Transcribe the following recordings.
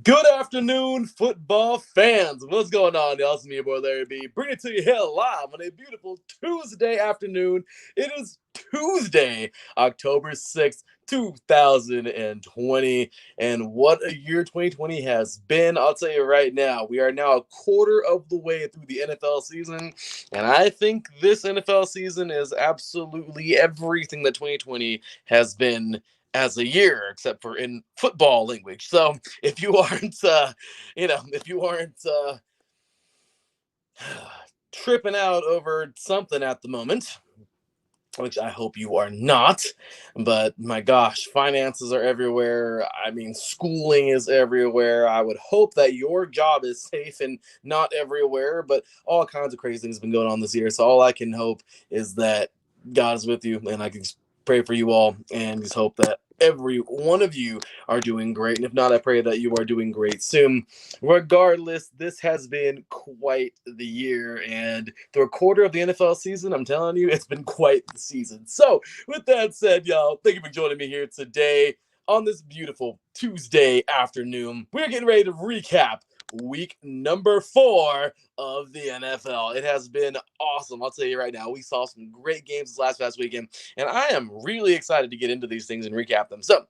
Good afternoon, football fans. What's going on, y'all? It's me, your boy Larry B. Bring it to you here live on a beautiful Tuesday afternoon. It is Tuesday, October 6th, 2020. And what a year 2020 has been. I'll tell you right now, we are now a quarter of the way through the NFL season. And I think this NFL season is absolutely everything that 2020 has been as a year, except for in football language. So if you aren't, if you aren't tripping out over something at the moment, which I hope you are not, but my gosh, finances are everywhere. I mean, schooling is everywhere. I would hope that your job is safe and not everywhere, but all kinds of crazy things have been going on this year. So all I can hope is that God is with you, and I can just pray for you all and just hope that every one of you are doing great. And if not, I pray that you are doing great soon. Regardless, this has been quite the year, and through a quarter of the NFL season, I'm telling you, it's been quite the season. So, with that said, y'all, thank you for joining me here today on this beautiful Tuesday afternoon. We're getting ready to recap week number 4 of the NFL. It has been awesome. I'll tell you right now, we saw some great games this past weekend, and I am really excited to get into these things and recap them. So,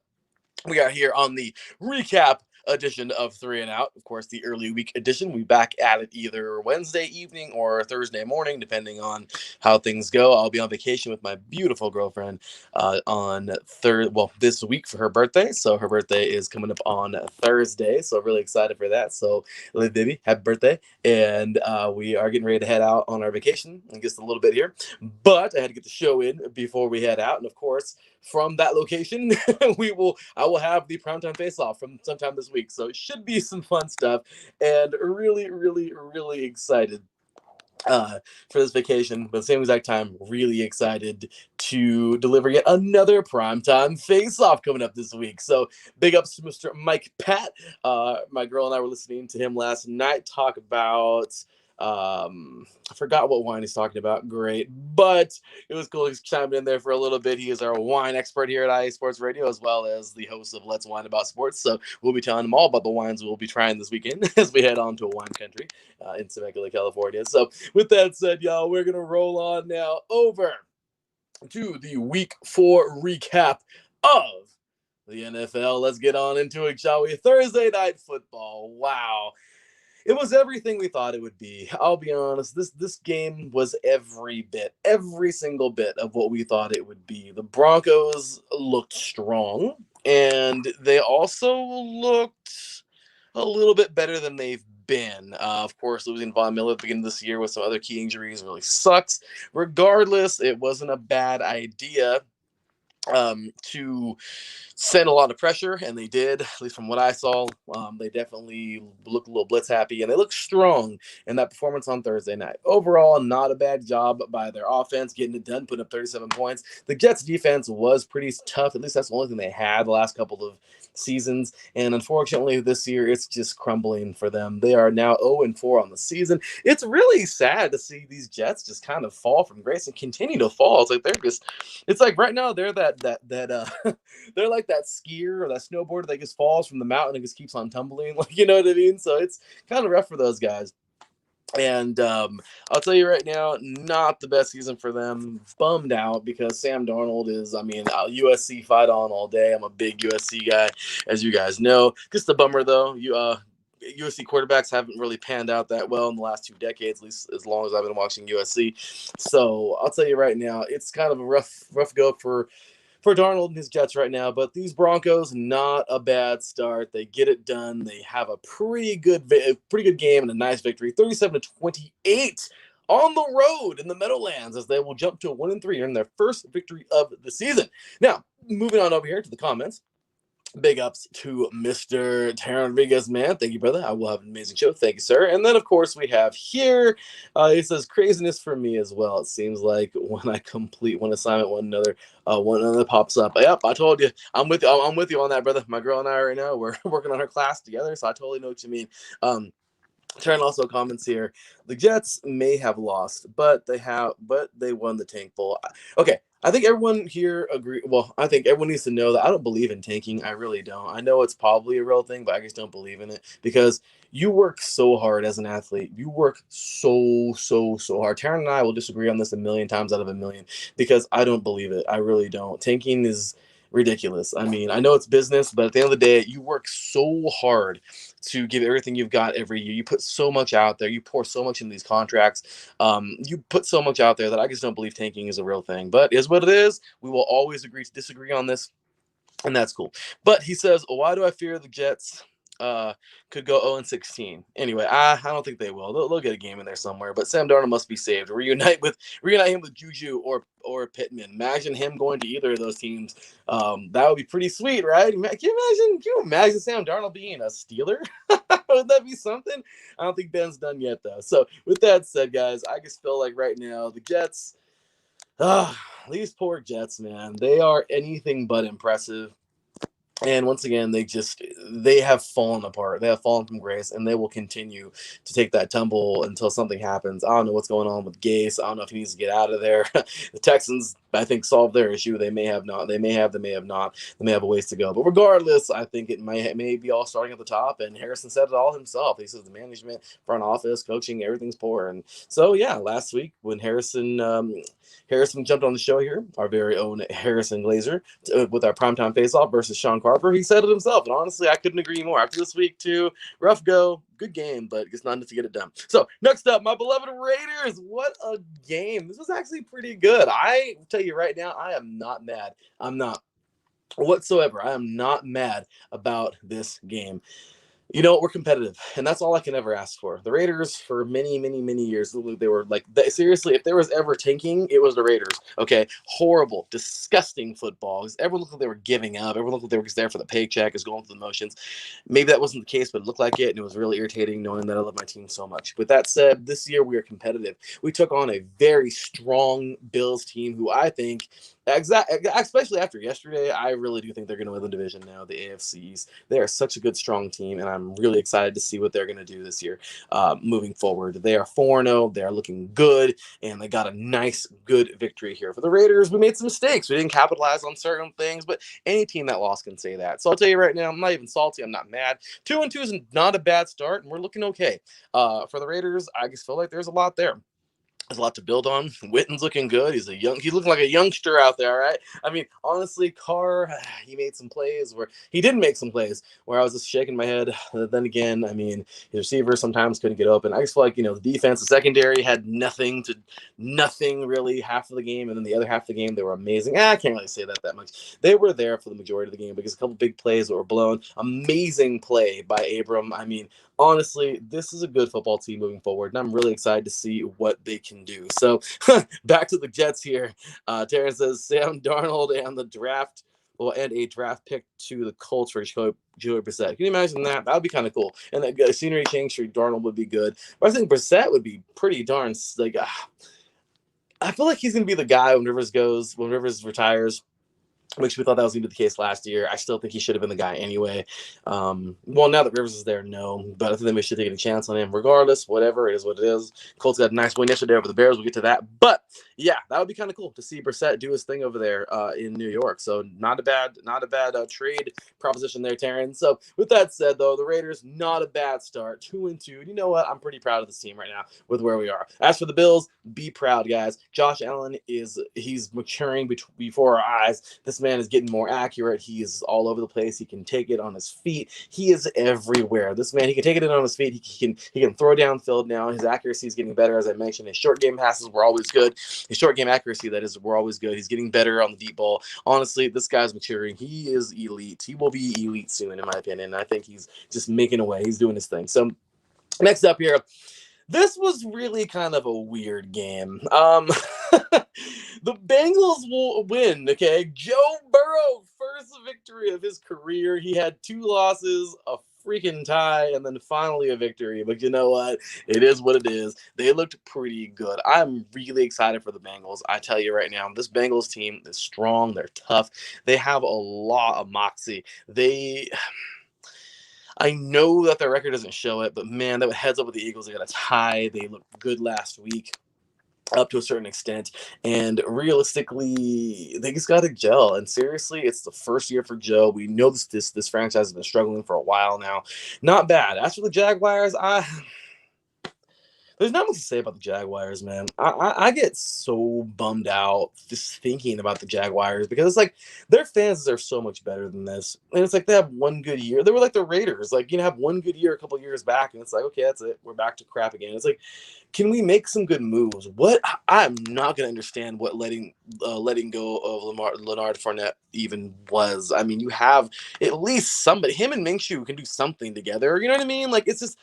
we are here on the recap edition of Three and Out. Of course, the early week edition. We back at it either Wednesday evening or Thursday morning, depending on how things go. I'll be on vacation with my beautiful girlfriend on this week for her birthday. So her birthday is coming up on Thursday. So really excited for that. So, little baby, happy birthday! And we are getting ready to head out on our vacation in just a little bit here. But I had to get the show in before we head out, and of course, from that location, I will have the primetime face-off from sometime this week. So it should be some fun stuff, and really, really, really excited for this vacation. But at the same exact time, really excited to deliver yet another primetime face-off coming up this week. So big ups to Mr. Mike Pat. My girl and I were listening to him last night talk about I forgot what wine he's talking about. Great, but it was cool. He's chimed in there for a little bit. He is our wine expert here at IA Sports Radio, as well as the host of Let's Wine About Sports. So we'll be telling him all about the wines we'll be trying this weekend as we head on to a wine country in Temecula, California. So with that said, y'all, we're gonna roll on now over to the week 4 recap of the NFL. Let's get on into it, shall we? Thursday night football. Wow. It was everything we thought it would be. I'll be honest, this game was every single bit of what we thought it would be. The Broncos looked strong, and they also looked a little bit better than they've been. Of course, losing Von Miller at the beginning of this year with some other key injuries really sucks. Regardless, it wasn't a bad idea to send a lot of pressure, and they did, at least from what I saw. They definitely look a little blitz happy, and they look strong in that performance on Thursday night. Overall, not a bad job by their offense getting it done, putting up 37 points. The Jets defense was pretty tough. At least that's the only thing they had the last couple of seasons, and unfortunately this year it's just crumbling for them. They are now 0-4 on the season. It's really sad to see these Jets just kind of fall from grace and continue to fall. It's like right now they're they're like that skier or that snowboarder that just falls from the mountain and just keeps on tumbling. Like, you know what I mean? So it's kind of rough for those guys. And I'll tell you right now, not the best season for them. Bummed out because Sam Darnold is, USC fight on all day. I'm a big USC guy, as you guys know. Just a bummer, though. USC quarterbacks haven't really panned out that well in the last 2 decades, at least as long as I've been watching USC. So I'll tell you right now, it's kind of a rough go for Darnold and his Jets right now. But these Broncos, not a bad start. They get it done. They have a pretty good game and a nice victory, 37-28 on the road in the Meadowlands, as they will jump to a 1-3 in their first victory of the season. Now, moving on over here to the comments. Big ups to Mr. Taron Rodriguez, man. Thank you, brother. I will have an amazing show. Thank you, sir. And then, of course, we have here, he says, craziness for me as well. It seems like when I complete one assignment, one another pops up. Yep, I told you. I'm with you on that, brother. My girl and I right now, we're working on her class together, so I totally know what you mean. Turn also comments here. The Jets may have lost, but they won the Tank Bowl. Okay, I think everyone here agree. Well, I think everyone needs to know that I don't believe in tanking. I really don't. I know it's probably a real thing, but I just don't believe in it because you work so hard as an athlete. You work so hard. Taryn and I will disagree on this a million times out of a million because I don't believe it. I really don't. Tanking is ridiculous. I mean, I know it's business, but at the end of the day, you work so hard to give everything you've got every year. You put so much out there. You pour so much into these contracts. You put so much out there that I just don't believe tanking is a real thing. But is what it is. We will always agree to disagree on this, and that's cool. But he says, why do I fear the Jets? Uh, could go 0-16. Anyway, I don't think they will. They'll get a game in there somewhere. But Sam Darnold must be saved. Reunite him with Juju or Pittman. Imagine him going to either of those teams. That would be pretty sweet, right? Can you imagine Sam Darnold being a Steeler? Would that be something? I don't think Ben's done yet though. So with that said, guys, I just feel like right now the Jets. These poor Jets, man. They are anything but impressive. And once again, they have fallen apart. They have fallen from grace, and they will continue to take that tumble until something happens. I don't know what's going on with Gase. I don't know if he needs to get out of there. The Texans, I think, solved their issue. They may have not. They may have. They may have not. They may have a ways to go. But regardless, I think it may be all starting at the top. And Harrison said it all himself. He says the management, front office, coaching, everything's poor. And so yeah, last week when Harrison jumped on the show here, our very own Harrison Glazer, with our primetime face-off versus Sean Carper. He said it himself, and honestly, I couldn't agree more. After this week, too, rough go, good game, but it's not enough to get it done. So, next up, my beloved Raiders. What a game. This was actually pretty good. I tell you right now, I am not mad. I'm not whatsoever. I am not mad about this game. You know, we're competitive, and that's all I can ever ask for. The Raiders, for many years, they were like, seriously, if there was ever tanking, it was the Raiders. Okay, horrible, disgusting football. Everyone looked like they were giving up. Everyone looked like they were just there for the paycheck, is going through the motions. Maybe that wasn't the case, but it looked like it, and it was really irritating knowing that I love my team so much. With that said, this year we are competitive. We took on a very strong Bills team who I think, especially after yesterday, I really do think they're going to win the division now, the AFC East. They are such a good, strong team, and I'm really excited to see what they're going to do this year moving forward. They are 4-0. They are looking good, and they got a nice, good victory here. For the Raiders, we made some mistakes. We didn't capitalize on certain things, but any team that lost can say that. So I'll tell you right now, I'm not even salty. I'm not mad. 2-2 is not a bad start, and we're looking okay. For the Raiders, I just feel like there's a lot there. There's a lot to build on. Witten's looking good. He's looking like a youngster out there, right? I mean, honestly, Carr, he made some plays where he didn't make some plays where I was just shaking my head. Then again, I mean, his receivers sometimes couldn't get open. I just feel like, the defense, the secondary had nothing really half of the game. And then the other half of the game, they were amazing. I can't really say that much. They were there for the majority of the game because a couple big plays that were blown. Amazing play by Abram. I mean, honestly, this is a good football team moving forward, and I'm really excited to see what they can do. So, back to the Jets here. Terrence says Sam Darnold and a draft pick to the Colts for Joey Brissett. Can you imagine that? That would be kind of cool. And that scenery change for Darnold would be good. But I think Brissett would be pretty darn like. I feel like he's going to be the guy when Rivers retires, which we thought that was going to be the case last year. I still think he should have been the guy anyway. Well, now that Rivers is there, no. But I think we should take a chance on him regardless. Whatever, it is what it is. Colts got a nice win yesterday over the Bears. We'll get to that. But, yeah, that would be kind of cool to see Brissett do his thing over there in New York. So not a bad trade proposition there, Taryn. So with that said, though, the Raiders, not a bad start. 2-2. You know what? I'm pretty proud of this team right now with where we are. As for the Bills, be proud, guys. Josh Allen he's maturing before our eyes. This man is getting more accurate. He is all over the place. He can take it on his feet. He is everywhere. This man, he can take it in on his feet. He can throw downfield now. His accuracy is getting better, as I mentioned. His short game passes were always good. His short game accuracy, that is, were always good. He's getting better on the deep ball. Honestly, this guy's maturing. He is elite. He will be elite soon, in my opinion. I think he's just making a way. He's doing his thing. So next up here, this was really kind of a weird game. The Bengals will win, okay? Joe Burrow, first victory of his career. He had 2 losses, a freaking tie, and then finally a victory. But you know what? It is what it is. They looked pretty good. I'm really excited for the Bengals. I tell you right now, this Bengals team is strong. They're tough. They have a lot of moxie. I know that their record doesn't show it, but man, that heads up with the Eagles. They got a tie. They looked good last week. up to a certain extent. And realistically, they just got to gel. And seriously, it's the first year for Joe. We know this franchise has been struggling for a while now. Not bad. As for the Jaguars, there's not much to say about the Jaguars, man. I get so bummed out just thinking about the Jaguars because it's like their fans are so much better than this. And it's like they have one good year. They were like the Raiders, like, have one good year a couple years back, and it's like, okay, that's it. We're back to crap again. It's like, can we make some good moves? What I'm not gonna understand what letting go of Leonard Fournette even was. I mean, you have at least somebody. Him and Minshew can do something together. You know what I mean? Like it's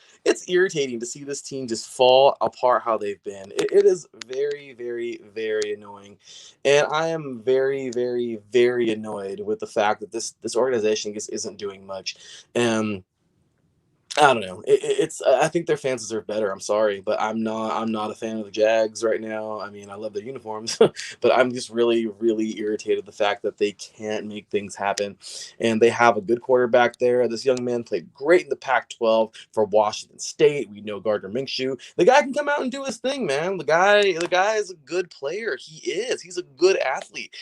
irritating to see this team just fall apart how they've been. It is very, very, very annoying, and I am very, very, very annoyed with the fact that this organization just isn't doing much. And I don't know. It's I think their fans deserve better. I'm sorry, but I'm not a fan of the Jags right now. I mean, I love their uniforms, but I'm just really, really irritated the fact that they can't make things happen. And they have a good quarterback there. This young man played great in the Pac-12 for Washington State. We know Gardner Minshew. The guy can come out and do his thing, man. The guy is a good player. He is. He's a good athlete.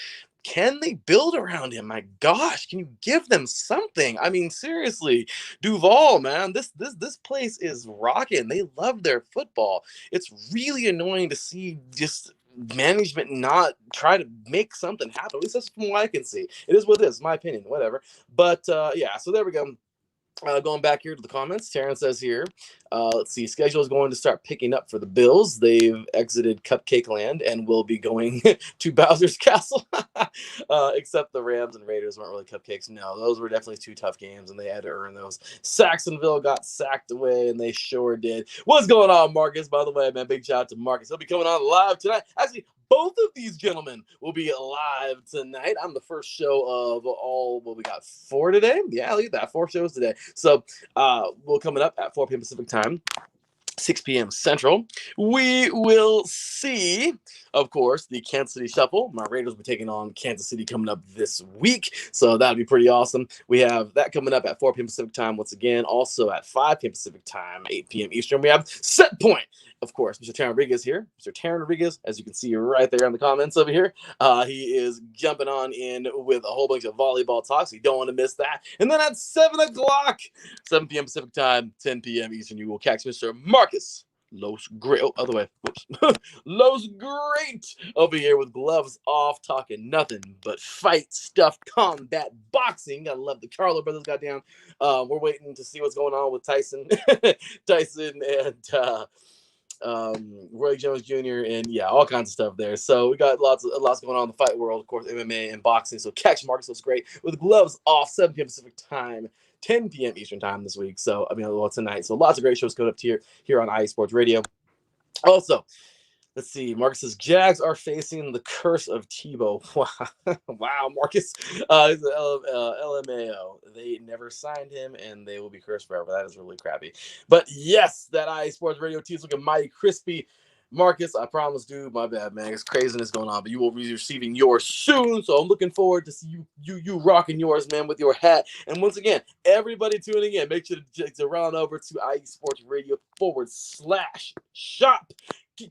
Can they build around him? My gosh, can you give them something? I mean, seriously, Duval, man, this place is rocking. They love their football. It's really annoying to see just management not try to make something happen. At least that's from what I can see. It is what it is, my opinion, whatever. But yeah, so there we go. Going back here to the comments, Taryn says here, let's see, schedule is going to start picking up for the Bills. They've exited Cupcake Land and will be going to Bowser's Castle. Except the Rams and Raiders weren't really cupcakes. No, those were definitely two tough games, and they had to earn those. Saxonville got sacked away, and they sure did. What's going on, Marcus? By the way, man, big shout out to Marcus. He'll be coming on live tonight. Actually, both of these gentlemen will be live tonight. I'm the first show of all, we got 4 today. Yeah, look at that, 4 shows today. So we're coming up at 4 p.m. Pacific time, 6 p.m. Central. We will see, of course, the Kansas City Shuffle. My Raiders will be taking on Kansas City coming up this week, so that'll be pretty awesome. We have that coming up at 4 p.m. Pacific time once again. Also at 5 p.m. Pacific time, 8 p.m. Eastern, we have Set Point. Of course, Mr. Taryn Rodriguez here. Mr. Taryn Rodriguez, as you can see right there in the comments over here, he is jumping on in with a whole bunch of volleyball talks. You don't want to miss that. And then at 7 o'clock, 7 p.m. Pacific time, 10 p.m. Eastern, you will catch Mr. Marcus Los Great. Oh, other way. Whoops. Los Great over here with gloves off, talking nothing but fight stuff, combat boxing. Gotta love the Carlo brothers got down. We're waiting to see what's going on with Tyson, Tyson and Roy Jones Jr. and yeah, all kinds of stuff there. So we got lots going on in the fight world, of course, MMA and boxing. So catch Marcus Looks Great with gloves off, 7 p.m. Pacific time, 10 p.m. Eastern time this week. So I mean, well, tonight. So lots of great shows coming up here on IE Sports Radio. Also, let's see. Marcus says Jags are facing the curse of Tebow. Wow, wow, Marcus. He's an LMAO. They never signed him, and they will be cursed forever. That is really crappy. But yes, that IE Sports Radio team is looking mighty crispy. Marcus, I promise, dude. My bad, man. It's craziness going on, but you will be receiving yours soon. So I'm looking forward to see you rocking yours, man, with your hat. And once again, everybody tuning in, make sure to run over to IE Sports Radio /shop.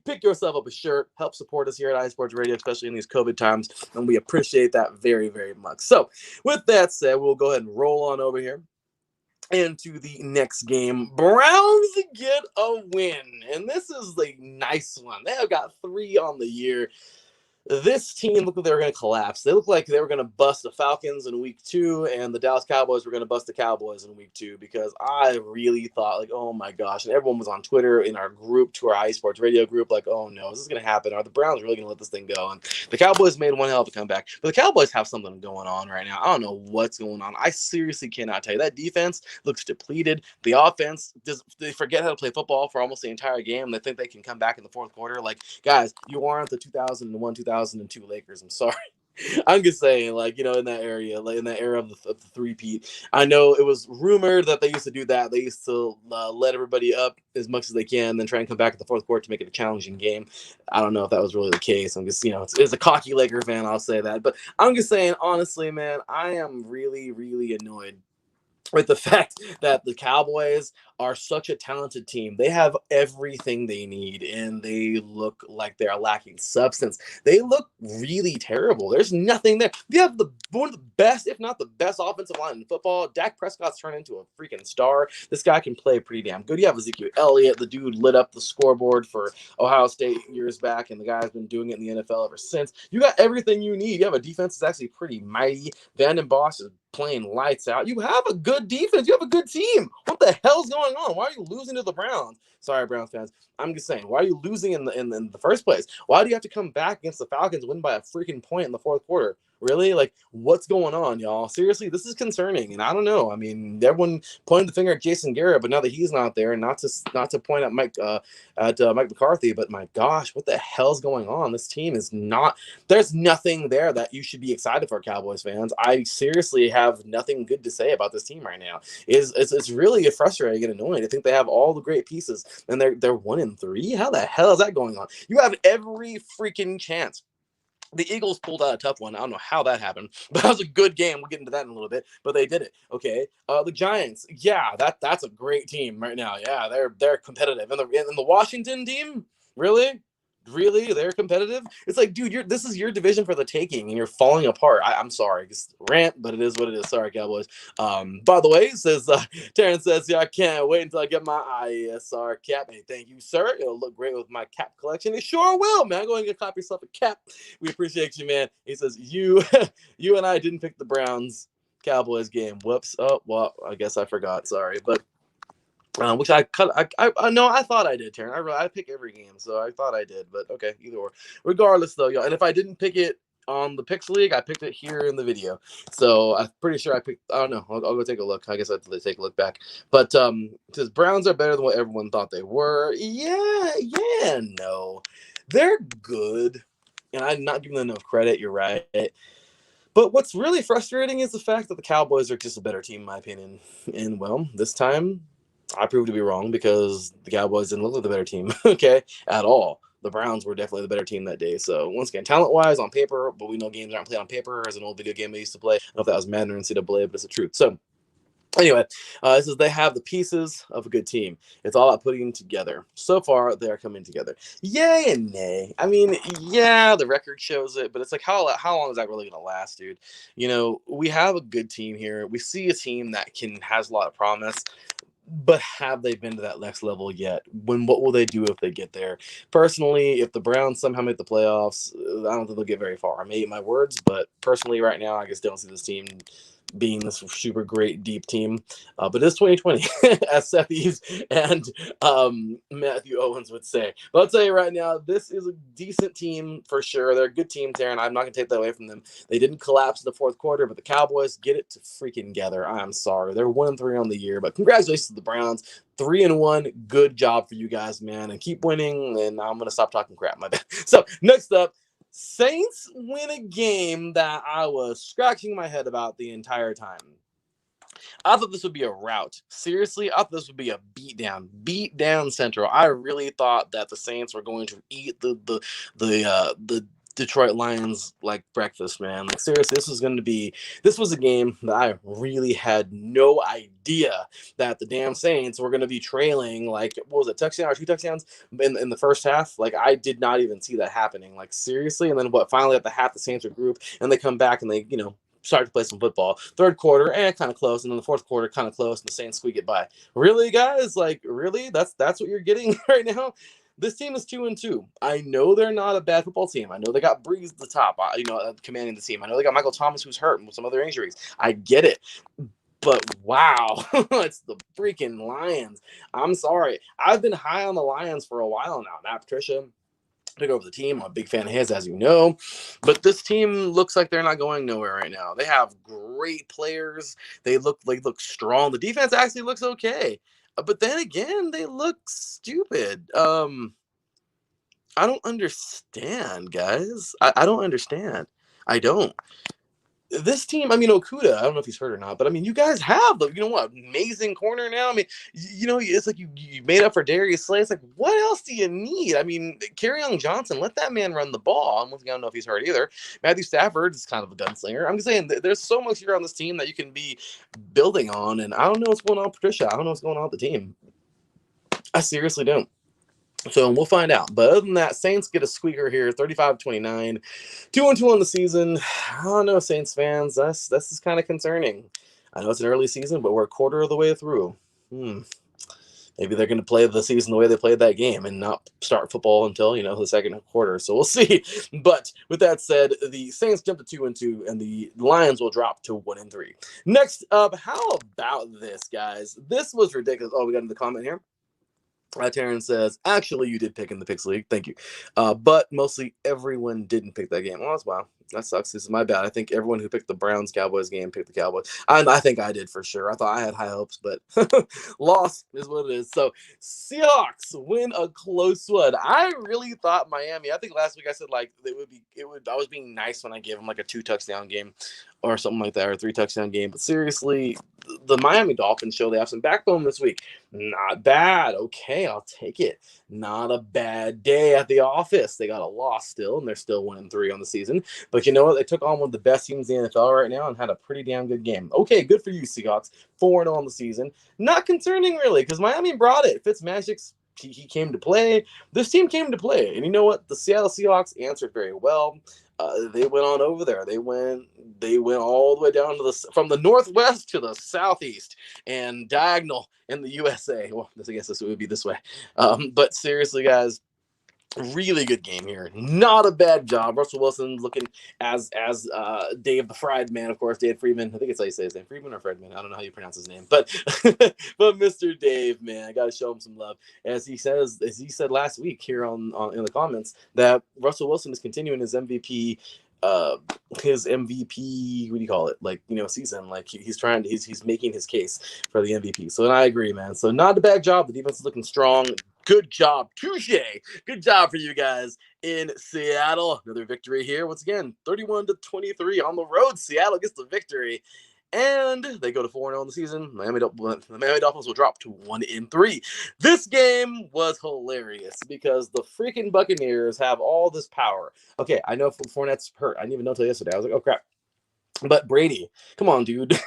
Pick yourself up a shirt. Help support us here at IE Sports Radio, especially in these COVID times, and we appreciate that very, very much. So, with that said, we'll go ahead and roll on over here into the next game. Browns get a win, and this is a nice one. They have got 3 on the year. This team looked like they were going to collapse. They looked like they were going to bust the Falcons in week 2, and the Dallas Cowboys were going to bust the Cowboys in week 2, because I really thought, like, oh my gosh. And everyone was on Twitter in our group, to our IE Sports Radio group, like, oh no, is this going to happen? Are the Browns really going to let this thing go? And the Cowboys made one hell of a comeback. But the Cowboys have something going on right now. I don't know what's going on. I seriously cannot tell you. That defense looks depleted. The offense, they forget how to play football for almost the entire game. They think they can come back in the fourth quarter. Like, guys, you aren't the 2001, 2002 Lakers. I'm sorry. I'm just saying, like, in that area, like in that era of the three-peat. I know it was rumored that they used to do that. They used to let everybody up as much as they can, then try and come back at the fourth quarter to make it a challenging game. I don't know if that was really the case. I'm just, it's a cocky Laker fan, I'll say that. But I'm just saying, honestly, man, I am really, really annoyed with the fact that the Cowboys are such a talented team. They have everything they need, and they look like they're lacking substance. They look really terrible. There's nothing there. You have one of the best, if not the best, offensive line in football. Dak Prescott's turned into a freaking star. This guy can play pretty damn good. You have Ezekiel Elliott. The dude lit up the scoreboard for Ohio State years back, and the guy's been doing it in the NFL ever since. You got everything you need. You have a defense that's actually pretty mighty. Vanden Bosch is playing lights out. You have a good defense. You have a good team. What the hell's going on? Why are you losing to the Browns? Sorry, Browns fans. I'm just saying, why are you losing in the first place? Why do you have to come back against the Falcons, win by a freaking point in the fourth quarter? Really? Like, what's going on, y'all? Seriously, this is concerning, and I don't know. I mean, everyone pointed the finger at Jason Garrett, but now that he's not there, and not to point at Mike McCarthy, but my gosh, what the hell's going on? This team is not. There's nothing there that you should be excited for, Cowboys fans. I seriously have nothing good to say about this team right now. It's really frustrating and annoying. I think they have all the great pieces, and they're 1-3. How the hell is that going on? You have every freaking chance. The Eagles pulled out a tough one. I don't know how that happened, but that was a good game. We'll get into that in a little bit, but they did it. Okay. The Giants, yeah, that's a great team right now. Yeah, they're competitive. And the Washington team, really? Really, they're competitive. It's like, dude, this is your division for the taking, and you're falling apart. I'm sorry, just rant, but it is what it is. Sorry, Cowboys. By the way, says Terrence says, yeah, I can't wait until I get my ISR cap. Hey, thank you, sir. It'll look great with my cap collection. It sure will, man. Go ahead and cop yourself a cap. We appreciate you, man. He says, you and I didn't pick the Browns Cowboys game. Whoops. Oh, well, I guess I forgot. Sorry, but. Which I no, I thought I did, Taryn. I pick every game, so I thought I did, but okay, either or. Regardless, though, y'all, and if I didn't pick it on the Picks League, I picked it here in the video. So I'm pretty sure I picked. I don't know. I'll go take a look. I guess I have to take a look back. But it says Browns are better than what everyone thought they were. Yeah, no, they're good, and I'm not giving them enough credit. You're right. But what's really frustrating is the fact that the Cowboys are just a better team, in my opinion. And well, this time I proved to be wrong because the Cowboys didn't look like the better team, okay, at all. The Browns were definitely the better team that day. So once again, talent-wise, on paper, but we know games aren't played on paper. As an old video game I used to play, I don't know if that was Madden or NCAA, but it's the truth. So anyway, it says they have the pieces of a good team. It's all about putting them together. So far, they're coming together. Yay and nay. I mean, yeah, the record shows it, but it's like, how long is that really going to last, dude? You know, we have a good team here. We see a team that has a lot of promise. But have they been to that next level yet? What will they do if they get there? Personally, if the Browns somehow make the playoffs, I don't think they'll get very far. I may eat my words, but personally, right now, I just don't see this team being this super great deep team. But it's 2020, as Seth Eves and Matthew Owens would say. But I'll tell you right now, this is a decent team for sure. They're a good team, Taryn. I'm not going to take that away from them. They didn't collapse in the fourth quarter, but the Cowboys get it to freaking together. I'm sorry. They're 1-3 on the year, but congratulations to the Browns. 3-1. Good job for you guys, man. And keep winning. And I'm going to stop talking crap. My bad. So next up, Saints win a game that I was scratching my head about the entire time. I thought this would be a rout. Seriously, I thought this would be a beat down Central. I really thought that the Saints were going to eat the Detroit Lions like breakfast, man. Like seriously, this was a game that I really had no idea that the damn Saints were going to be trailing like what was it, touchdown or 2 touchdowns in the first half. Like I did not even see that happening. Like seriously, and then finally at the half the Saints regroup and they come back and they started to play some football. Third quarter, kind of close, and then the fourth quarter, kind of close, and the Saints squeak it by. Really, guys? Like, really? That's what you're getting right now? This team is 2-2. I know they're not a bad football team. I know they got Breeze at the top, commanding the team. I know they got Michael Thomas, who's hurt, and with some other injuries. I get it. But wow, it's the freaking Lions. I'm sorry. I've been high on the Lions for a while now. Matt Patricia took over the team. I'm a big fan of his, as you know. But this team looks like they're not going nowhere right now. They have great players. They look strong. The defense actually looks okay. But then again, they look stupid. I don't understand, guys. I don't understand. I don't. this team, I mean, Okuda, I don't know if he's hurt or not, but I mean, you guys have the, amazing corner now. I mean, it's like you made up for Darius Slay. It's like, what else do you need? I mean, Kerryon Johnson, let that man run the ball. I don't know if he's hurt either. Matthew Stafford is kind of a gunslinger. I'm just saying, there's so much here on this team that you can be building on, and I don't know what's going on with Patricia. I don't know what's going on with the team. I seriously don't. So we'll find out. But other than that, Saints get a squeaker here, 35-29, 2-2 on the season. I don't know, Saints fans. This is kind of concerning. I know it's an early season, but we're a quarter of the way through. Maybe they're going to play the season the way they played that game and not start football until the second quarter. So we'll see. But with that said, the Saints jump to 2-2, and the Lions will drop to 1-3. Next up, how about this, guys? This was ridiculous. Oh, we got another comment here. Taryn says, actually, you did pick in the Picks League. Thank you. But mostly everyone didn't pick that game. Oh, that's wow. That sucks. This is my bad. I think everyone who picked the Browns-Cowboys game picked the Cowboys. I think I did for sure. I thought I had high hopes, but loss is what it is. So Seahawks win a close one. I really thought Miami. I think last week I said I was being nice when I gave them like a 2-touchdown game or something like that, or a 3-touchdown game. But seriously, the Miami Dolphins show they have some backbone this week. Not bad. Okay, I'll take it. Not a bad day at the office. They got a loss still, and they're still 1-3 on the season. But you know what? They took on one of the best teams in the NFL right now and had a pretty damn good game. Okay, good for you, Seahawks. 4-0 on the season. Not concerning, really, because Miami brought it. Fitzmagic's he came to play. This team came to play. And you know what? The Seattle Seahawks answered very well. They went on over there. They went all the way down to from the northwest to the southeast and diagonal in the USA. Well, I guess this would be this way. But seriously, guys, really good game here. Not a bad job. Russell Wilson looking as Dave the Fried Man, of course, Dave Freeman. I think it's how you say his name, Freeman or Fredman. I don't know how you pronounce his name, but but Mr. Dave, man, I got to show him some love. As he said last week here on in the comments that Russell Wilson is continuing his MVP. His MVP, what do you call it? Season. Like he's making his case for the MVP. So I agree, man. So not a bad job. The defense is looking strong. Good job. Touche. Good job for you guys in Seattle. Another victory here. Once again, 31-23 on the road. Seattle gets the victory. And they go to 4-0 in the season. The Miami Dolphins will drop to 1-3. This game was hilarious because the freaking Buccaneers have all this power. Okay, I know Fournette's hurt. I didn't even know until yesterday. I was like, oh, crap. But Brady, come on, dude.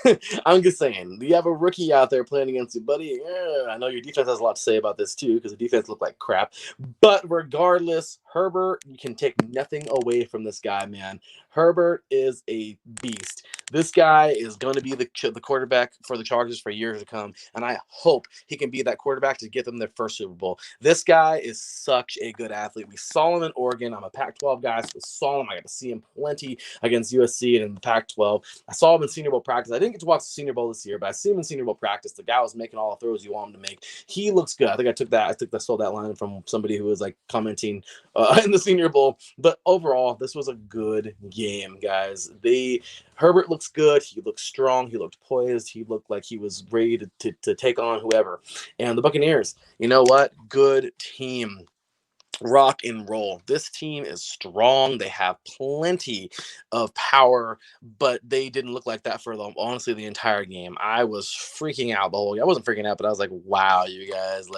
I'm just saying, you have a rookie out there playing against you, buddy. Yeah, I know your defense has a lot to say about this, too, because the defense looked like crap. But regardless, Herbert, you can take nothing away from this guy, man. Herbert is a beast. This guy is going to be the quarterback for the Chargers for years to come, and I hope he can be that quarterback to get them their first Super Bowl. This guy is such a good athlete. We saw him in Oregon. I'm a Pac-12 guy, so we saw him. I got to see him plenty against USC and in the Pac-12. I saw him in Senior Bowl practice. I didn't get to watch the Senior Bowl this year, but I see him in Senior Bowl practice. The guy was making all the throws you want him to make. He looks good. I think I stole that line from somebody who was commenting in the Senior Bowl. But overall, this was a good game, guys. Herbert looks good. He looked strong. He looked poised. He looked like he was ready to take on whoever. And the Buccaneers, you know what? Good team. Rock and roll. This team is strong. They have plenty of power, but they didn't look like that for honestly the entire game. I was freaking out the whole game. I wasn't freaking out, but I was like, wow, you guys,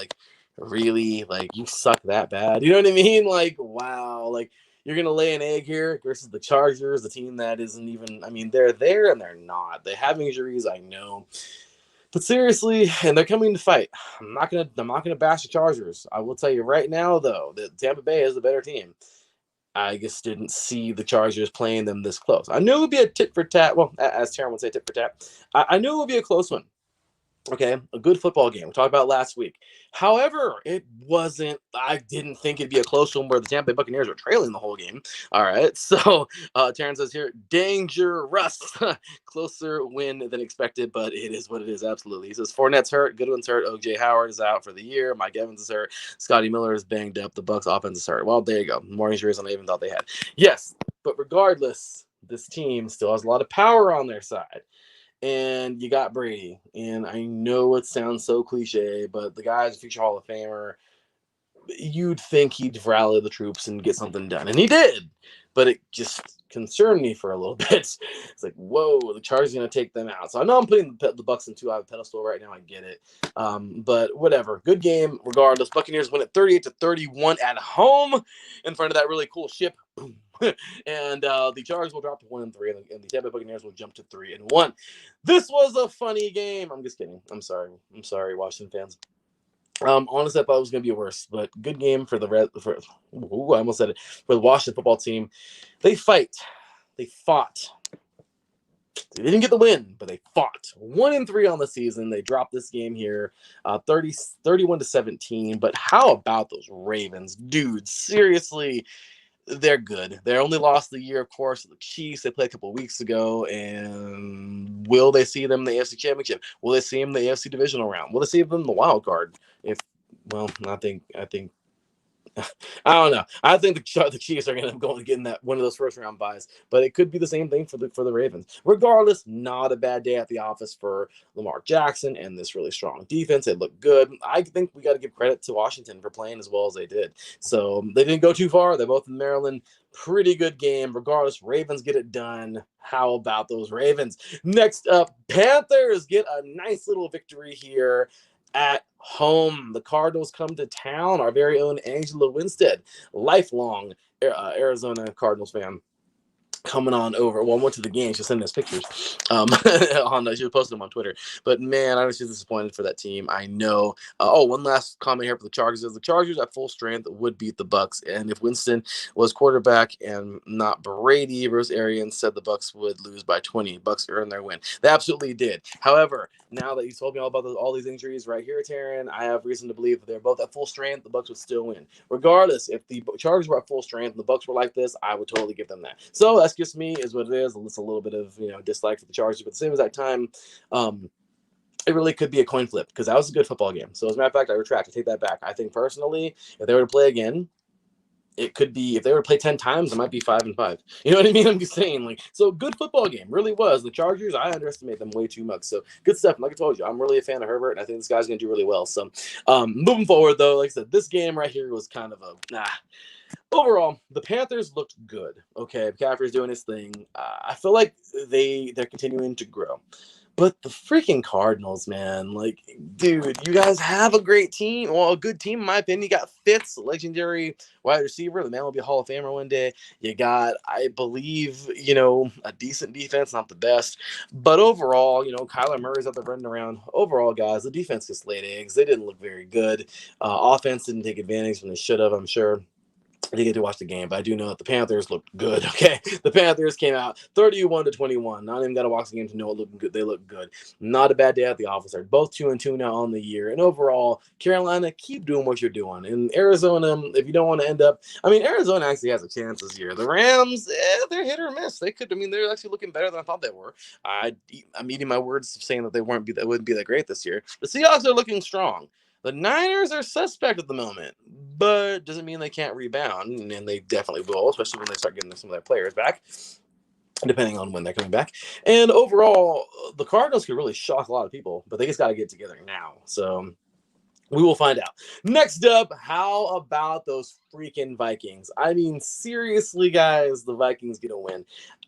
really? You suck that bad? You know what I mean? Wow. You're going to lay an egg here versus the Chargers, the team that isn't even, they're there and they're not. They have injuries, I know. But seriously, and they're coming to fight. I'm not gonna bash the Chargers. I will tell you right now, though, that Tampa Bay is a better team. I just didn't see the Chargers playing them this close. I knew it would be a tit for tat. Well, as Taryn would say, tit for tat. I knew it would be a close one. Okay, a good football game. We talked about last week. However, it wasn't. I didn't think it'd be a close one where the Tampa Bay Buccaneers were trailing the whole game. All right, so Taryn says here, dangerous. Closer win than expected, but it is what it is, absolutely. He says, Fournette's hurt, Goodwin's hurt, O.J. Howard is out for the year, Mike Evans is hurt, Scotty Miller is banged up, the Bucs offense is hurt. Well, there you go. More injuries than I even thought they had. Yes, but regardless, this team still has a lot of power on their side. And you got Brady. And I know it sounds so cliche, but the guy's a future Hall of Famer. You'd think he'd rally the troops and get something done. And he did. but it just concerned me for a little bit. It's like, whoa, the Chargers are going to take them out. So I know I'm putting the Bucks in too high of a pedestal right now. I get it. But whatever. Good game regardless. Buccaneers win it 38-31 at home in front of that really cool ship. Boom. And the Chargers will drop to 1-3, and the Tampa Bay Buccaneers will jump to 3-1. This was a funny game. I'm just kidding. I'm sorry, Washington fans. Honestly, I thought it was going to be worse, but good game for the I almost said it, for the Washington football team. They fought. They didn't get the win, but they fought. 1-3 on the season. They dropped this game here, 31-17. But how about those Ravens, dude? Seriously, they're good. They only lost the year, of course, the Chiefs. They played a couple of weeks ago, and will they see them in the AFC Championship? Will they see them in the AFC Divisional round? Will they see them in the wild card? I think I don't know. I think the Chiefs are going to go and get in that one of those first round buys, but it could be the same thing for the Ravens. Regardless, not a bad day at the office for Lamar Jackson and this really strong defense. They look good. I think we got to give credit to Washington for playing as well as they did. So they didn't go too far. They're both in Maryland. Pretty good game. Regardless, Ravens get it done. How about those Ravens? Next up, Panthers get a nice little victory here at home. The Cardinals come to town. Our very own Angela Winstead, lifelong Arizona Cardinals fan, coming on over. Well, I went to the game. She sent us pictures. She posted them on Twitter. But man, I was just disappointed for that team. I know. One last comment here for the Chargers is the Chargers at full strength would beat the Bucks. And if Winston was quarterback and not Brady, Bruce Arians said the Bucks would lose by 20. Bucks earned their win. They absolutely did. However, now that you told me all about all these injuries right here, Taryn, I have reason to believe that they're both at full strength. The Bucks would still win. Regardless, if the Chargers were at full strength and the Bucks were like this, I would totally give them that. So that's just me, is what it is. It's a little bit of dislike for the Chargers, but at the same exact time, it really could be a coin flip because that was a good football game. So as a matter of fact, I take that back. I think personally, if they were to play again, it could be, if they were to play 10 times, it might be 5-5. You know what I mean? I'm just saying, so good football game, really was. The Chargers, I underestimate them way too much. So good stuff. Like I told you, I'm really a fan of Herbert, and I think this guy's going to do really well. So moving forward, though, like I said, this game right here was kind of overall, the Panthers looked good. Okay, McCaffrey's doing his thing. I feel like they're continuing to grow. But the freaking Cardinals, man, dude, you guys have a great team. Well, a good team, in my opinion. You got Fitz, legendary wide receiver. The man will be a Hall of Famer one day. You got, I believe, a decent defense, not the best. But overall, Kyler Murray's out there running around. Overall, guys, the defense just laid eggs. They didn't look very good. Offense didn't take advantage when they should have, I'm sure. I didn't get to watch the game, but I do know that the Panthers looked good. Okay, the Panthers came out 31-21. Not even got to watch the game to know it looked good. They look good. Not a bad day at the office. They're both 2-2 now on the year. And overall, Carolina, keep doing what you're doing. And Arizona, if you don't want to end up, Arizona actually has a chance this year. The Rams, they're hit or miss. They could. They're actually looking better than I thought they were. I'm eating my words saying that they wouldn't be that great this year. The Seahawks are looking strong. The Niners are suspect at the moment, but doesn't mean they can't rebound, and they definitely will, especially when they start getting some of their players back, depending on when they're coming back. And overall, the Cardinals could really shock a lot of people, but they just got to get together now. So we will find out. Next up, how about those freaking Vikings? Seriously, guys, the Vikings get a win.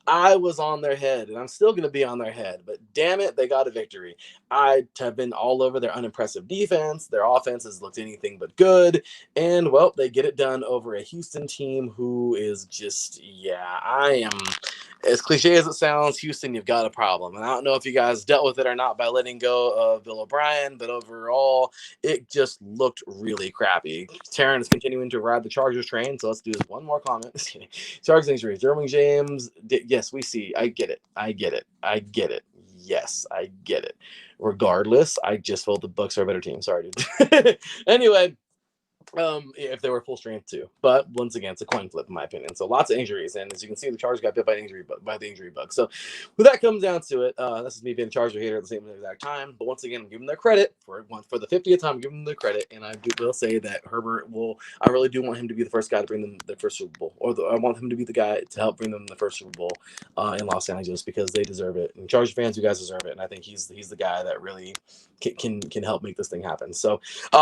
I was on their head, and I'm still going to be on their head, but damn it, they got a victory. I have been all over their unimpressive defense. Their offense has looked anything but good, and, well, they get it done over a Houston team who is just, I am, as cliche as it sounds, Houston, you've got a problem. And I don't know if you guys dealt with it or not by letting go of Bill O'Brien, but overall, it just looked really crappy. Taryn is continuing to ride the Chargers train, so let's do this one more comment. Chargers injuries. Derwin James, yes, we see. I get it. Yes, I get it. Regardless, I just felt the Bucks are a better team. Sorry, dude. Anyway, if they were full strength too, but once again, it's a coin flip in my opinion. So lots of injuries, and as you can see, the Chargers got bit by the injury bug. So when that comes down to it, this is me being a Charger hater at the same exact time. But once again, I'm giving them their credit for the 50th time. I'm giving them their credit, and I will say that Herbert will. I really do want him to be the first guy to bring them their first Super Bowl, I want him to be the guy to help bring them the first Super Bowl in Los Angeles because they deserve it. And Charger fans, you guys deserve it, and I think he's the guy that really can help make this thing happen. So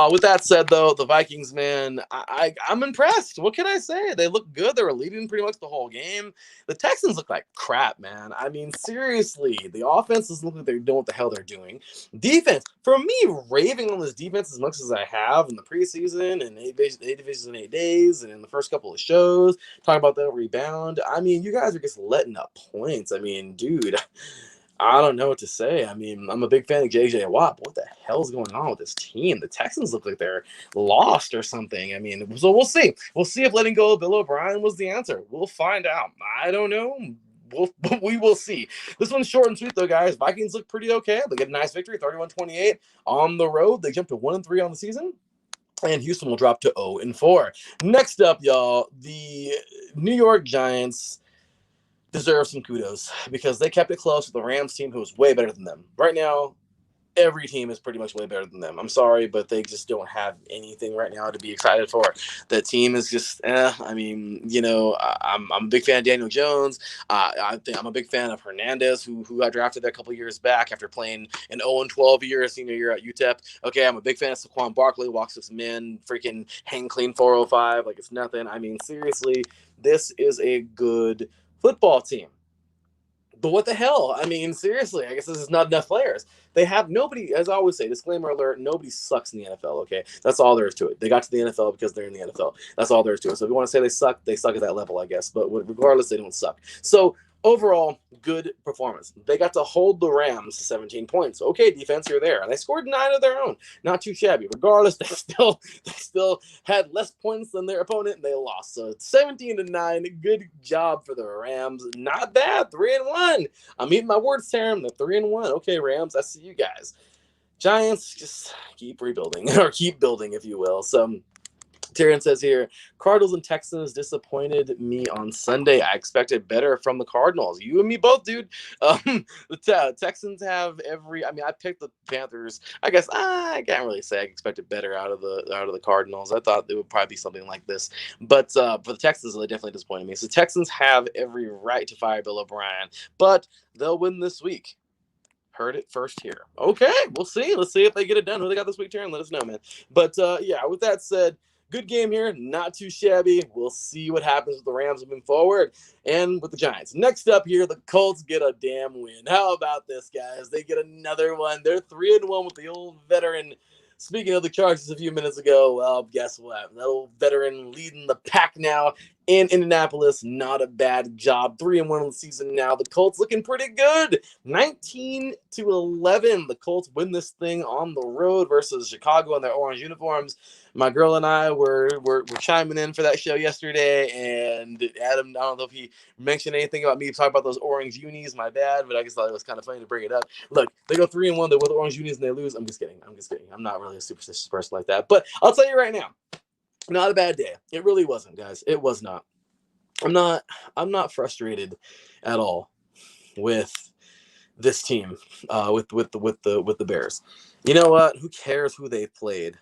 with that said, though, the Vikings. man, I'm impressed. What can I say? They look good. They were leading pretty much the whole game. The Texans look like crap, man. I mean, seriously, the offenses look like they don't know what the hell they're doing. Defense, for me, raving on this defense as much as I have in the preseason and eight divisions in 8 days and in the first couple of shows, talking about that rebound. I mean, you guys are just letting up points. I mean, dude, I don't know what to say. I mean, I'm a big fan of JJ Watt, but what the hell's going on with this team? The Texans look like they're lost or something. I mean, so we'll see. We'll see if letting go of Bill O'Brien was the answer. We'll find out. I don't know. We will see. This one's short and sweet, though, guys. Vikings look pretty okay. They get a nice victory, 31-28 on the road. They jump to 1-3 on the season. And Houston will drop to 0-4. Next up, y'all, the New York Giants deserve some kudos because they kept it close with the Rams team, who was way better than them. Right now, every team is pretty much way better than them. I'm sorry, but they just don't have anything right now to be excited for. The team is just, I mean, you know, I'm a big fan of Daniel Jones. I'm a big fan of Hernandez, who got drafted a couple years back after playing an 0-12 year, senior year at UTEP. Okay, I'm a big fan of Saquon Barkley, walks this men, freaking hang clean 405 like it's nothing. I mean, seriously, this is a good football team. But what the hell? I mean, seriously, I guess this is not enough players. They have nobody, as I always say, disclaimer alert, nobody sucks in the NFL, okay? That's all there is to it. They got to the NFL because they're in the NFL. That's all there is to it. So if you want to say they suck at that level, I guess. But regardless, they don't suck. So overall, good performance. They got to hold the Rams to 17 points. Okay, defense, you're there. And they scored 9 of their own. Not too shabby. Regardless, they still had less points than their opponent, and they lost. So 17-9. Good job for the Rams. Not bad. 3-1. I'm eating my words, Sam. They're 3-1. Okay, Rams, I see you guys. Giants, just keep rebuilding, or keep building, if you will. So Tyrion says here, Cardinals and Texans disappointed me on Sunday. I expected better from the Cardinals. You and me both, dude. The Texans have I mean, I picked the Panthers. I guess I can't really say I expected better out of the Cardinals. I thought it would probably be something like this. But for the Texans, they definitely disappointed me. So Texans have every right to fire Bill O'Brien, but they'll win this week. Heard it first here. Okay, we'll see. Let's see if they get it done. Who they got this week, Taryn? Let us know, man. But yeah, with that said, good game here. Not too shabby. We'll see what happens with the Rams moving forward and with the Giants. Next up here, the Colts get a damn win. How about this, guys? They get another one. They're 3-1 with the old veteran. Speaking of the Chargers a few minutes ago, well, guess what? That old veteran leading the pack now in Indianapolis. Not a bad job. 3-1 on the season now. The Colts looking pretty good. 19-11. The Colts win this thing on the road versus Chicago in their orange uniforms. My girl and I were chiming in for that show yesterday, and Adam, I don't know if he mentioned anything about me talking about those orange unis. My bad, but I just thought it was kind of funny to bring it up. Look, they go 3-1. They wear the orange unis and they lose. I'm just kidding. I'm not really a superstitious person like that. But I'll tell you right now, not a bad day. It really wasn't, guys. It was not. I'm not frustrated at all with this team, with the Bears. You know what? Who cares who they played?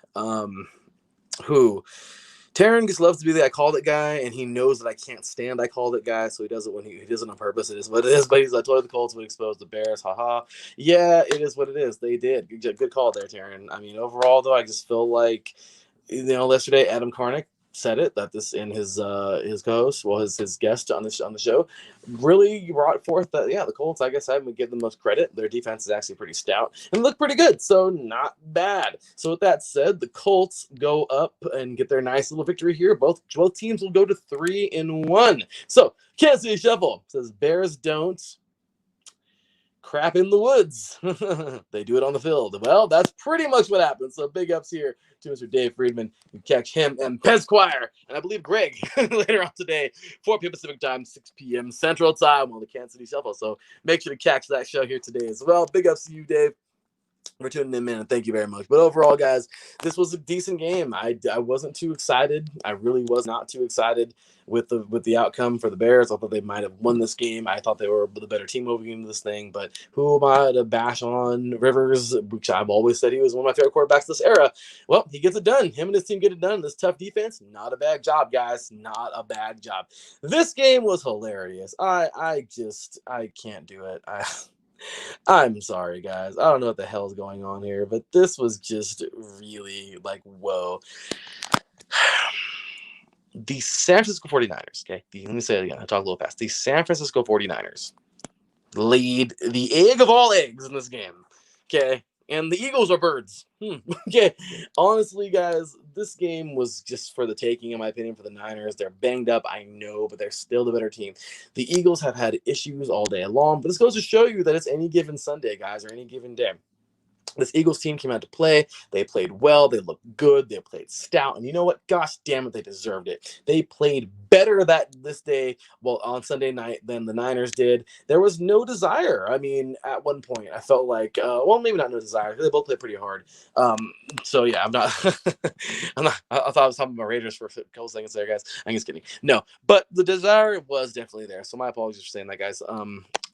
Taryn just loves to be the I called it guy, and he knows that I can't stand I called it guy, so he does it when he does it on purpose. It is what it is. But he's like, I told the Colts would expose the Bears. Haha. Yeah, it is what it is. They did. Good call there, Taryn. I mean, overall though, I just feel like, yesterday Adam Karnick said it, that this in his co-host, well, his guest on the show, really brought forth that the Colts, I guess I would give them most credit. Their defense is actually pretty stout and look pretty good, so not bad. So with that said, the Colts go up and get their nice little victory here. Both teams will go to 3-1. So Kansas City Shuffle says Bears don't crap in the woods. They do it on the field. Well, that's pretty much what happens. So big ups here to Mr. Dave Friedman. You can catch him and Pezquire, and I believe Greg later on today, 4 p.m. Pacific time, 6 p.m. Central time on the Kansas City Shuffle. So make sure to catch that show here today as well. Big ups to you, Dave, for tuning in, man, and thank you very much. But overall, guys, this was a decent game. I wasn't too excited. I really was not too excited with the outcome for the Bears. I thought they might have won this game. I thought they were the better team moving into this thing. But who am I to bash on Rivers, which I've always said he was one of my favorite quarterbacks this era? Well, he gets it done. Him and his team get it done. This tough defense, not a bad job, guys. Not a bad job. This game was hilarious. I can't do it. I'm sorry, guys. I don't know what the hell is going on here, but this was just really like, whoa. The San Francisco 49ers, okay? Let me say it again. I talk a little fast. The San Francisco 49ers laid the egg of all eggs in this game, okay? And the Eagles are birds. Okay. Honestly, guys, this game was just for the taking, in my opinion, for the Niners. They're banged up, I know, but they're still the better team. The Eagles have had issues all day long, but this goes to show you that it's any given Sunday, guys, or any given day. This Eagles team came out to play. They played well. They looked good. They played stout. And you know what? Gosh damn it, they deserved it. They played better this day, well, on Sunday night than the Niners did. There was no desire. I mean, at one point, I felt like, well, maybe not no desire. They both played pretty hard. So yeah, I'm not. I'm not. I thought I was talking about Raiders for a couple seconds there, guys. I'm just kidding. No, but the desire was definitely there. So my apologies for saying that, guys.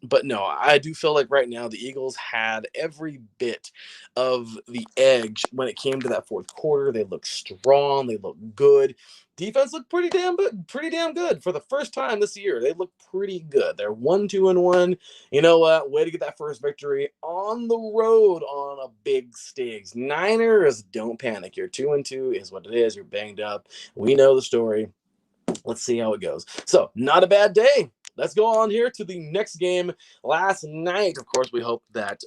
But no, I do feel like right now the Eagles had every bit of the edge when it came to that fourth quarter. They looked strong. They looked good. Defense looked pretty damn good for the first time this year. They look pretty good. They're 1-2-1. You know what? Way to get that first victory on the road on a big stage. Niners, don't panic. You're 2-2 is what it is. You're banged up. We know the story. Let's see how it goes. So, not a bad day. Let's go on here to the next game. Last night, of course, we hope that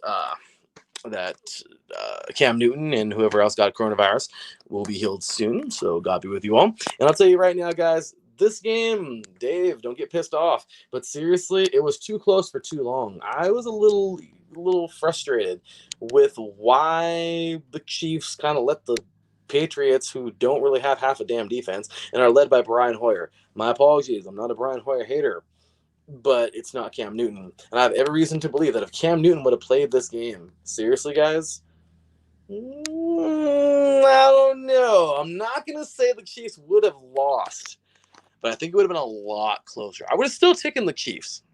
Cam Newton and whoever else got coronavirus will be healed soon. So God be with you all. And I'll tell you right now, guys, this game, Dave, don't get pissed off. But seriously, it was too close for too long. I was a little frustrated with why the Chiefs kind of let the Patriots, who don't really have half a damn defense and are led by Brian Hoyer. My apologies. I'm not a Brian Hoyer hater, but it's not Cam Newton. And I have every reason to believe that if Cam Newton would have played this game, seriously, guys, I don't know. I'm not going to say the Chiefs would have lost, but I think it would have been a lot closer. I would have still taken the Chiefs.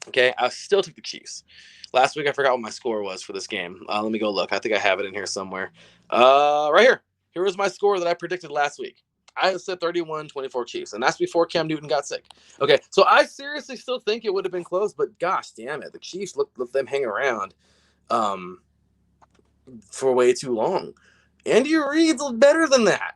Okay, I still took the Chiefs. Last week, I forgot what my score was for this game. Let me go look. I think I have it in here somewhere. Right here. Here was my score that I predicted last week. I said 31-24 Chiefs, and that's before Cam Newton got sick. Okay, so I seriously still think it would have been close, but gosh damn it, the Chiefs let them hang around for way too long. Andy Reid's better than that.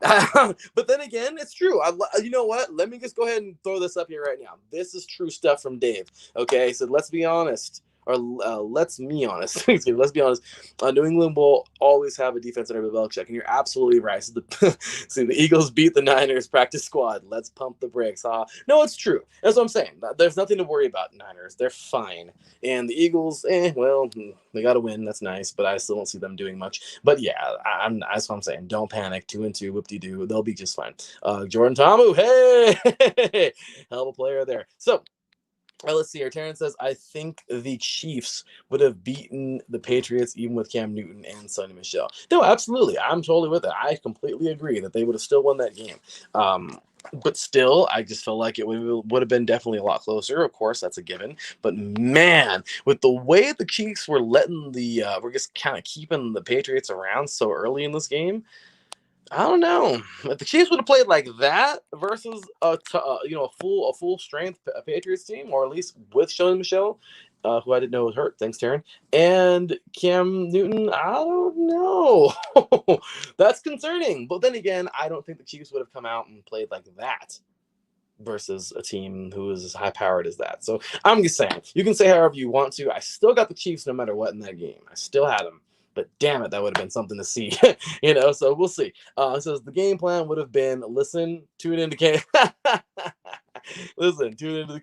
But then again, it's true. You know what? Let me just go ahead and throw this up here right now. This is true stuff from Dave. Okay, so let's be honest. Or let's be honest. Let's be honest. New England will always have a defense under Belichick, and you're absolutely right. So the Eagles beat the Niners practice squad. Let's pump the brakes. No, it's true. That's what I'm saying. There's nothing to worry about. Niners, they're fine, and the Eagles, well, they got to win. That's nice, but I still don't see them doing much. But yeah, that's what I'm saying. Don't panic. 2-2, whoop-de-doo. They'll be just fine. Jordan Ta'amu, hey, hell of a player there. So. Let's see here. Terrence says, I think the Chiefs would have beaten the Patriots even with Cam Newton and Sonny Michel. No, absolutely. I'm totally with it. I completely agree that they would have still won that game. But still, I just feel like it would have been definitely a lot closer. Of course, that's a given. But man, with the way the Chiefs were we're just kind of keeping the Patriots around so early in this game, I don't know if the Chiefs would have played like that versus a full strength Patriots team, or at least with Sonny Michel, who I didn't know was hurt. Thanks, Taryn. And Cam Newton, I don't know. That's concerning. But then again, I don't think the Chiefs would have come out and played like that versus a team who is as high powered as that. So I'm just saying, you can say however you want to. I still got the Chiefs no matter what in that game. I still had them. But damn it, that would have been something to see, So we'll see. It says the game plan would have been tune into the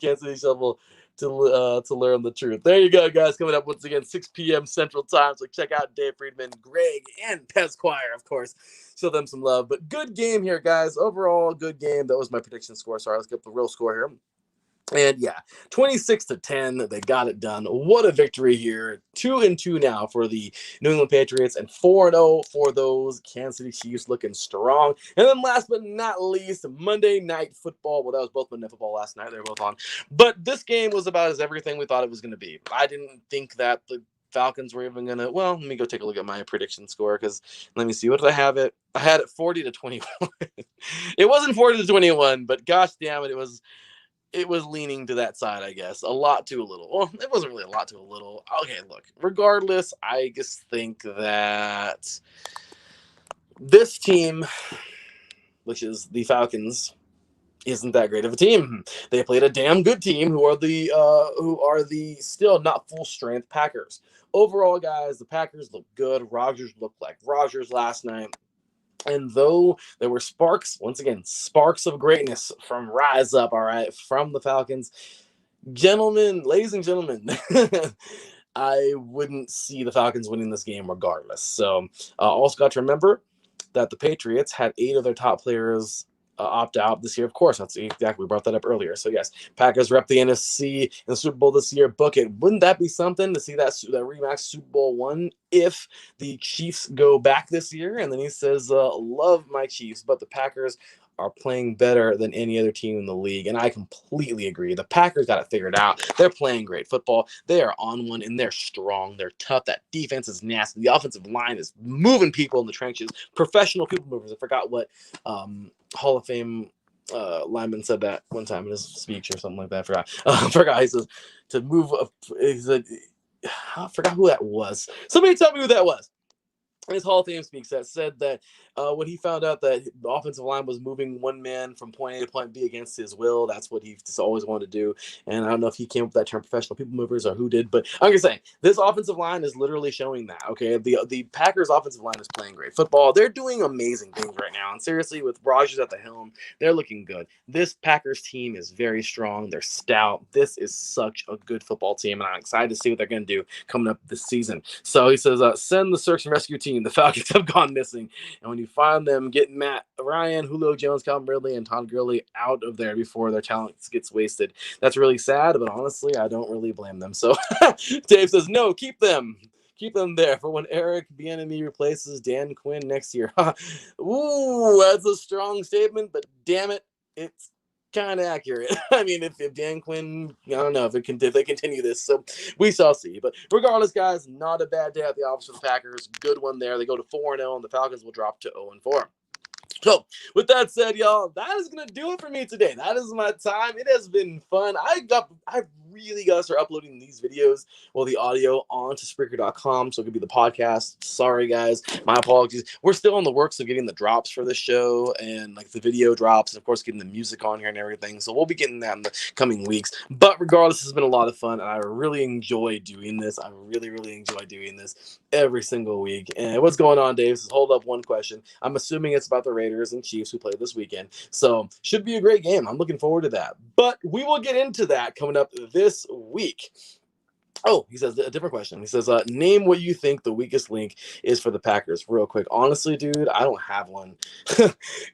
Kansas City Shuffle to learn the truth. There you go, guys. Coming up once again, 6 p.m. Central Time. So check out Dave Friedman, Greg, and Pesquire, of course. Show them some love. But good game here, guys. Overall, good game. That was my prediction score. Sorry, let's get the real score here. And yeah, 26-10, they got it done. What a victory here. 2-2 now for the New England Patriots and 4-0 for those Kansas City Chiefs, looking strong. And then last but not least, Monday Night Football. Well, that was both Monday Night Football last night. They were both on. But this game was about as everything we thought it was going to be. I didn't think that the Falcons were even going to, well, let me go take a look at my prediction score, because let me see, what did I have it? I had it 40-21. It wasn't 40-21, but gosh damn it, it was leaning to that side, I guess. A lot to a little. Well, it wasn't really a lot to a little. Okay, look. Regardless, I just think that this team which is the Falcons, isn't that great of a team. They played a damn good team who are the still not full strength Packers. Overall, guys, the Packers look good. Rodgers looked like Rodgers last night. And though there were sparks, once again, sparks of greatness from Rise Up, all right, from the Falcons, gentlemen, ladies and gentlemen, I wouldn't see the Falcons winning this game regardless. So, also got to remember that the Patriots had 8 of their top players opt out this year. Of course, that's exactly, we brought that up earlier. So yes, Packers rep the NFC in the Super Bowl this year. Book it. Wouldn't that be something to see that rematch Super Bowl one if the Chiefs go back this year? And then he says, "Love my Chiefs, but the Packers are playing better than any other team in the league." And I completely agree. The Packers got it figured out. They're playing great football. They are on one, and they're strong. They're tough. That defense is nasty. The offensive line is moving people in the trenches. Professional people movers. I forgot what Hall of Fame lineman said that one time in his speech or something like that. I forgot. He says to move up. He said, I forgot who that was. Somebody tell me who that was. His Hall of Fame speaks that said that when he found out that the offensive line was moving one man from point A to point B against his will, that's what he just always wanted to do. And I don't know if he came up with that term, professional people movers, or who did, but I'm just saying this offensive line is literally showing that. Okay, the Packers offensive line is playing great football. They're doing amazing things right now, and seriously, with Rodgers at the helm, they're looking good. This Packers team is very strong. They're stout. This is such a good football team, and I'm excited to see what they're going to do coming up this season. So he says, send the search and rescue team. The Falcons have gone missing. And when you find them, get Matt Ryan, Julio Jones, Calvin Ridley, and Todd Gurley out of there before their talent gets wasted. That's really sad, but honestly, I don't really blame them. So Dave says, no, keep them. Keep them there for when Eric Bieniemy replaces Dan Quinn next year. Ooh, that's a strong statement, but damn it, it's kind of accurate. I mean, if Dan Quinn, I don't know if they continue this, so we shall see. But regardless, guys, not a bad day at the office for the Packers. Good one there. They go to 4-0, and the Falcons will drop to 0-4. So, with that said, y'all, that is going to do it for me today. That is my time. It has been fun. I really got to start uploading these videos, the audio, onto Spreaker.com, so it could be the podcast. Sorry, guys. My apologies. We're still in the works of getting the drops for the show and, like, the video drops, and, of course, getting the music on here and everything. So, we'll be getting that in the coming weeks. But regardless, this has been a lot of fun, and I really enjoy doing this. I really, really enjoy doing this every single week. And what's going on, Dave? Says, hold up, one question. I'm assuming it's about the Raiders and Chiefs who play this weekend. So should be a great game. I'm looking forward to that. But we will get into that coming up this week. Oh, he says a different question. He says, name what you think the weakest link is for the Packers real quick. Honestly, dude, I don't have one.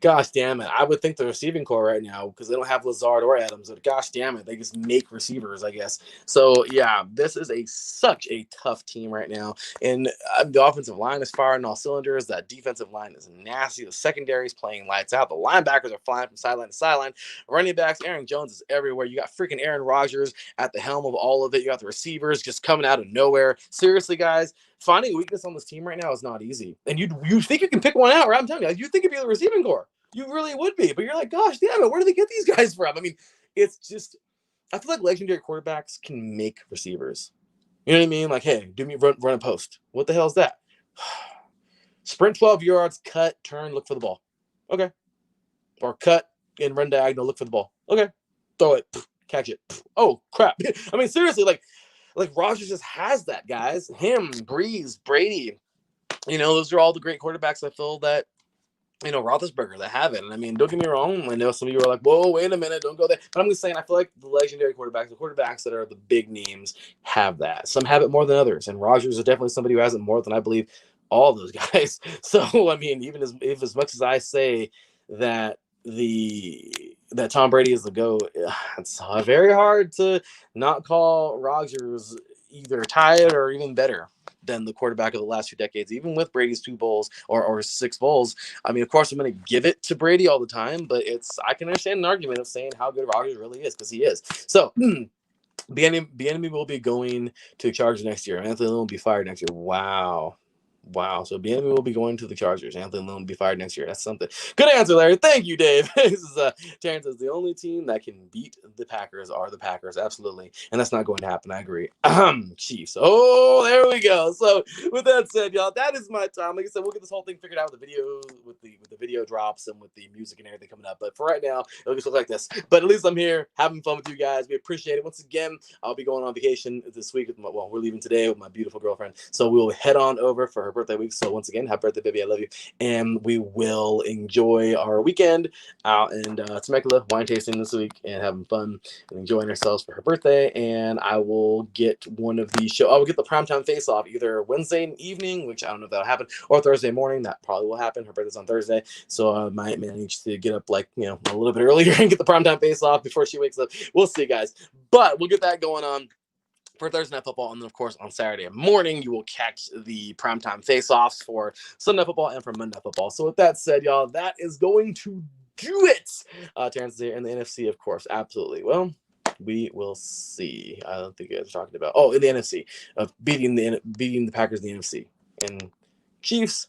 Gosh damn it. I would think the receiving core right now, because they don't have Lazard or Adams. But gosh damn it. They just make receivers, I guess. So, yeah, this is such a tough team right now. And the offensive line is firing all cylinders. That defensive line is nasty. The secondary is playing lights out. The linebackers are flying from sideline to sideline. Running backs, Aaron Jones is everywhere. You got freaking Aaron Rodgers at the helm of all of it. You got the receivers just coming out of nowhere. Seriously, guys, finding weakness on this team right now is not easy. And you think you can pick one out, right? I'm telling you, you think it'd be the receiving core. You really would be. But you're like, gosh, damn it, where do they get these guys from? I mean, it's just, I feel like legendary quarterbacks can make receivers. You know what I mean? Like, hey, do me run a post. What the hell is that? Sprint 12 yards, cut, turn, look for the ball. Okay. Or cut and run diagonal, look for the ball. Okay. Throw it, catch it. Oh, crap. I mean, seriously, like Rodgers just has that, guys. Him, Breeze, Brady. Those are all the great quarterbacks I feel that, Roethlisberger that have it. And I mean, don't get me wrong. I know some of you are like, whoa, wait a minute, don't go there. But I'm just saying, I feel like the legendary quarterbacks, the quarterbacks that are the big names, have that. Some have it more than others. And Rodgers is definitely somebody who has it more than I believe all those guys. So, I mean, even as much as I say that that Tom Brady is the GOAT, it's very hard to not call Rodgers either tied or even better than the quarterback of the last 2 decades, even with Brady's 2 bowls or 6 bowls. I mean, of course, I'm going to give it to Brady all the time, but I can understand an argument of saying how good Rodgers really is, because he is. So, Bieniemy will be going to the Chargers next year. Anthony Lynn will be fired next year. Wow. So Bieniemy will be going to the Chargers. Anthony Lynn will be fired next year. That's something. Good answer, Larry. Thank you, Dave. This is Terrence says the only team that can beat the Packers are the Packers. Absolutely. And that's not going to happen. I agree. Chiefs. Oh, there we go. So with that said, y'all, that is my time. Like I said, we'll get this whole thing figured out with the video drops and with the music and everything coming up. But for right now, it'll just look like this. But at least I'm here having fun with you guys. We appreciate it. Once again, I'll be going on vacation this week. We're leaving today with my beautiful girlfriend. So we'll head on over for her birthday week. So once again, happy birthday, baby. I love you. And we will enjoy our weekend out in Temecula, wine tasting this week and having fun and enjoying ourselves for her birthday. And I will get one of these shows. I will get the primetime face off either Wednesday evening, which I don't know if that'll happen, or Thursday morning. That probably will happen. Her birthday's on Thursday. So I might manage to get up like, a little bit earlier and get the primetime face off before she wakes up. We'll see, guys. But we'll get that going on for Thursday Night Football. And then, of course, on Saturday morning, you will catch the primetime face-offs for Sunday Night Football and for Monday Night Football. So with that said, y'all, that is going to do it. Terrence is here in the NFC, of course. Absolutely. Well, we will see. I don't think you guys are talking about. Oh, in the NFC, of beating the Packers in the NFC. And Chiefs,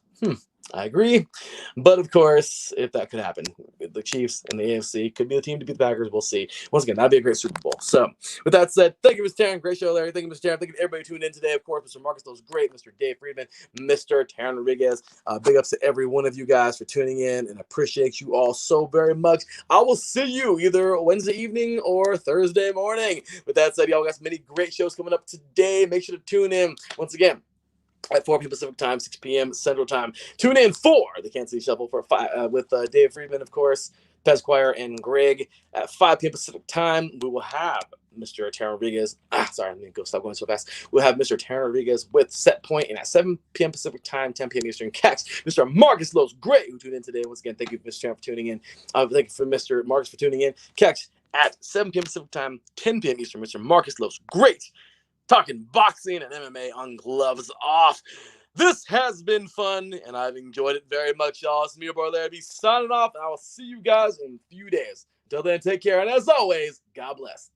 I agree. But of course, if that could happen, the Chiefs and the AFC could be the team to beat the Packers. We'll see. Once again, that'd be a great Super Bowl. So with that said, thank you, Mr. Taryn. Great show, Larry. Thank you, Mr. Taryn. Thank you to everybody tuning in today. Of course, Mr. Marcus, that was great. Mr. Dave Friedman, Mr. Taryn Rodriguez. Big ups to every one of you guys for tuning in and appreciate you all so very much. I will see you either Wednesday evening or Thursday morning. With that said, y'all got some many great shows coming up today. Make sure to tune in. Once again, at 4 p.m. Pacific Time, 6 p.m. Central Time. Tune in for the Kansas City Shuffle for with Dave Friedman, of course, Pesquire, and Greg. At 5 p.m. Pacific Time, we will have Mr. Taryn Rodriguez. Sorry, let me stop going so fast. We'll have Mr. Taryn Rodriguez with Set Point, and at 7 p.m. Pacific Time, 10 p.m. Eastern, catch Mr. Marcus Lowe's Great, who tuned in today. Once again, thank you, Mr. Taryn, for tuning in. Thank you for Mr. Marcus for tuning in. Catch at 7 p.m. Pacific Time, 10 p.m. Eastern, Mr. Marcus Lowe's Great, talking boxing and MMA on Gloves Off. This has been fun, and I've enjoyed it very much, y'all. It's me, your boy Larry, signing off, and I will see you guys in a few days. Until then, take care, and as always, God bless.